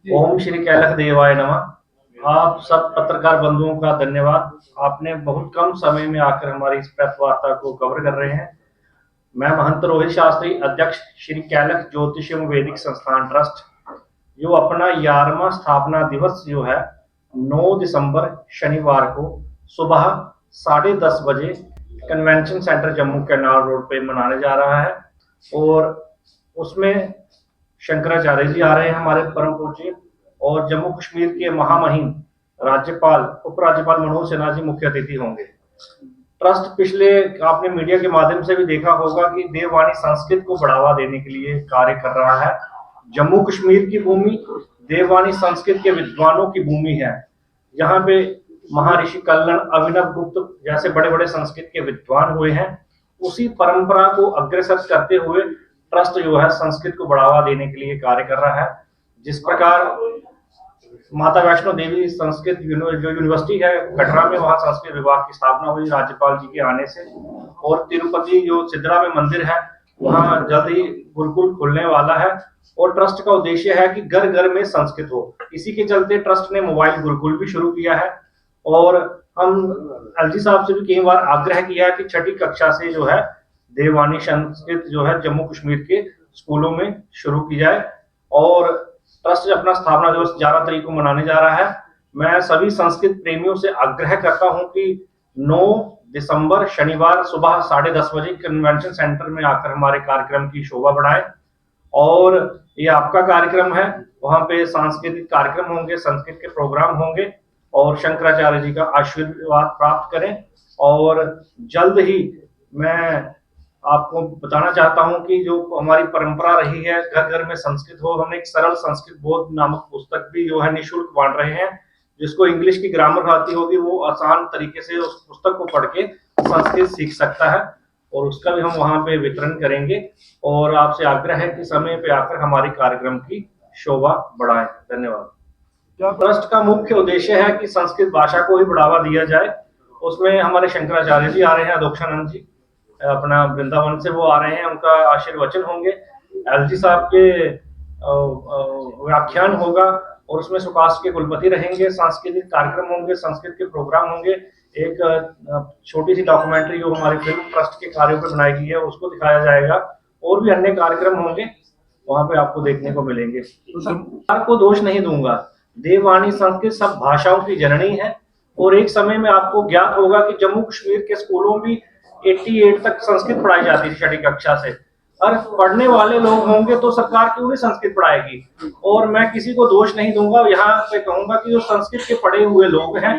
ओम श्री कैलख देवाय नमः। आप सब पत्रकार बंधुओं का धन्यवाद। आपने बहुत कम समय में आकर हमारी इस प्रेस वार्ता को कवर कर रहे हैं। मैं महंत रोहित शास्त्री, अध्यक्ष श्री कैलख ज्योतिष एवं वैदिक संस्थान ट्रस्ट, जो अपना 11वां स्थापना दिवस जो है 9 दिसंबर शनिवार को सुबह 10:30 बजे convention centre Jammu canal road पे मनाने जा रहा है। और उसमें शंकराचार्य जी आ रहे हैं, हमारे परम पूज्य, और जम्मू कश्मीर के महामहिम राज्यपाल उपराज्यपाल मनोज सिन्हा जी मुख्य अतिथि होंगे। ट्रस्ट पिछले आपने मीडिया के माध्यम से भी देखा होगा कि देववाणी संस्कृत को बढ़ावा देने के लिए कार्य कर रहा है। जम्मू कश्मीर की भूमि देववाणी संस्कृत के विद्वानों की भूमि है। यहाँ पे महर्षि कल्लन, अभिनव गुप्त जैसे बड़े बड़े संस्कृत के विद्वान हुए हैं। उसी परंपरा को अग्रसर करते हुए ट्रस्ट जो है संस्कृत को बढ़ावा देने के लिए कार्य कर रहा है। जिस प्रकार माता वैष्णो देवी संस्कृत जो यूनिवर्सिटी है कटरा में, वहां संस्कृत विभाग की स्थापना हुई राज्यपाल जी के आने से। और तिरुपति जो सिद्धरा में मंदिर है, वहां जल्द ही गुरुकुल खुलने वाला है। और ट्रस्ट का उद्देश्य है कि घर घर में संस्कृत हो। इसी के चलते ट्रस्ट ने मोबाइल गुरुकुल भी शुरू किया है। और हम एलजी साहब से भी कई बार आग्रह किया है कि 6ठी कक्षा से जो है देववाणी संस्कृत जो है जम्मू कश्मीर के स्कूलों में शुरू की जाए। और ट्रस्ट अपना स्थापना दिवस 11 तारीख को मनाने जा रहा है। मैं सभी संस्कृत प्रेमियों से आग्रह करता हूं कि 9 दिसंबर शनिवार सुबह 10:30 बजे कन्वेंशन सेंटर में आकर हमारे कार्यक्रम की शोभा बढ़ाएं। और ये आपका कार्यक्रम है, वहां पे सांस्कृतिक कार्यक्रम होंगे, संस्कृत के प्रोग्राम होंगे, और शंकराचार्य जी का आशीर्वाद प्राप्त करें। और जल्द ही मैं आपको बताना चाहता हूं कि जो हमारी परंपरा रही है घर घर में संस्कृत हो, हमने एक सरल संस्कृत बोध नामक पुस्तक भी जो है निःशुल्क बांट रहे हैं। जिसको इंग्लिश की ग्रामर आती होगी वो आसान तरीके से उस पुस्तक को पढ़ के संस्कृत सीख सकता है, और उसका भी हम वहां पे वितरण करेंगे। और आपसे आग्रह है कि समय पे आकर हमारे कार्यक्रम की शोभा बढ़ाएं। धन्यवाद। ट्रस्ट का मुख्य उद्देश्य है कि संस्कृत भाषा को ही बढ़ावा दिया जाए। उसमें हमारे शंकराचार्य जी आ रहे हैं, अधोक्षानंद जी अपना वृंदावन से वो आ रहे हैं, उनका आशीर्वचन होंगे। एलजी साहब के व्याख्यान होगा, और उसमें सुकाश के कुलपति रहेंगे। सांस्कृतिक कार्यक्रम होंगे, संस्कृत के प्रोग्राम होंगे। एक छोटी सी डॉक्यूमेंट्री जो हमारी फिल्म ट्रस्ट के कार्यों पर बनाई गई है उसको दिखाया जाएगा। और भी अन्य कार्यक्रम होंगे, वहां पे आपको देखने को मिलेंगे। तो सरकार को दोष नहीं दूंगा, देववाणी संस्कृत सब भाषाओं की जननी है। और एक समय में आपको ज्ञात होगा कि जम्मू कश्मीर के स्कूलों भी 88 तक संस्कृत पढ़ाई जाती थी 6ठी कक्षा से। और पढ़ने वाले लोग होंगे तो सरकार क्यों नहीं संस्कृत पढ़ाएगी। और मैं किसी को दोष नहीं दूंगा, यहाँ पे कहूंगा कि जो संस्कृत के पढ़े हुए लोग हैं,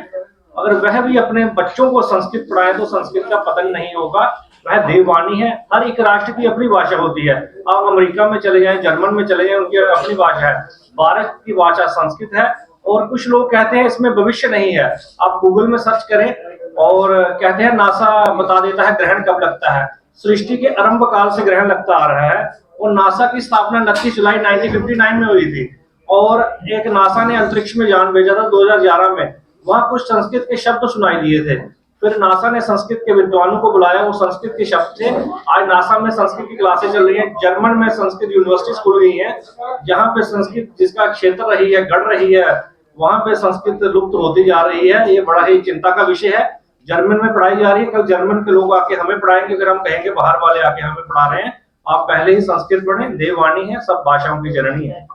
अगर वह भी अपने बच्चों को संस्कृत पढ़ाए तो संस्कृत का पतन नहीं होगा। वह देववाणी है। हर एक राष्ट्र की अपनी भाषा होती है। आप अमेरिका में चले जाएं, जर्मन में चले जाएं, उनकी अपनी भाषा है। भारत की भाषा संस्कृत है। और कुछ लोग कहते हैं इसमें भविष्य नहीं है। आप गूगल में सर्च करें, और कहते हैं नासा बता देता है ग्रहण कब लगता है। सृष्टि के आरंभ काल से ग्रहण लगता आ रहा है। और नासा की स्थापना 29 जुलाई 1959 में हुई थी। और एक नासा ने अंतरिक्ष में यान भेजा था 2011 में। वहां कुछ संस्कृत के शब्द सुनाई दिए थे। फिर नासा ने संस्कृत के विद्वानों को बुलाया, वो संस्कृत के शब्द थे। आज नासा में संस्कृत की क्लासेस चल रही है। जर्मन में संस्कृत यूनिवर्सिटीज खुल गई है, जहां पे संस्कृत जिसका क्षेत्र रही है, गढ़ रही है, वहां पे संस्कृत लुप्त होती जा रही है। ये बड़ा ही चिंता का विषय है। जर्मन में पढ़ाई जा रही है, कल जर्मन के लोग आके हमें पढ़ाएंगे। अगर हम कहेंगे बाहर वाले आके हमें पढ़ा रहे हैं, आप पहले ही संस्कृत पढ़ें। देववाणी है, सब भाषाओं की जननी है।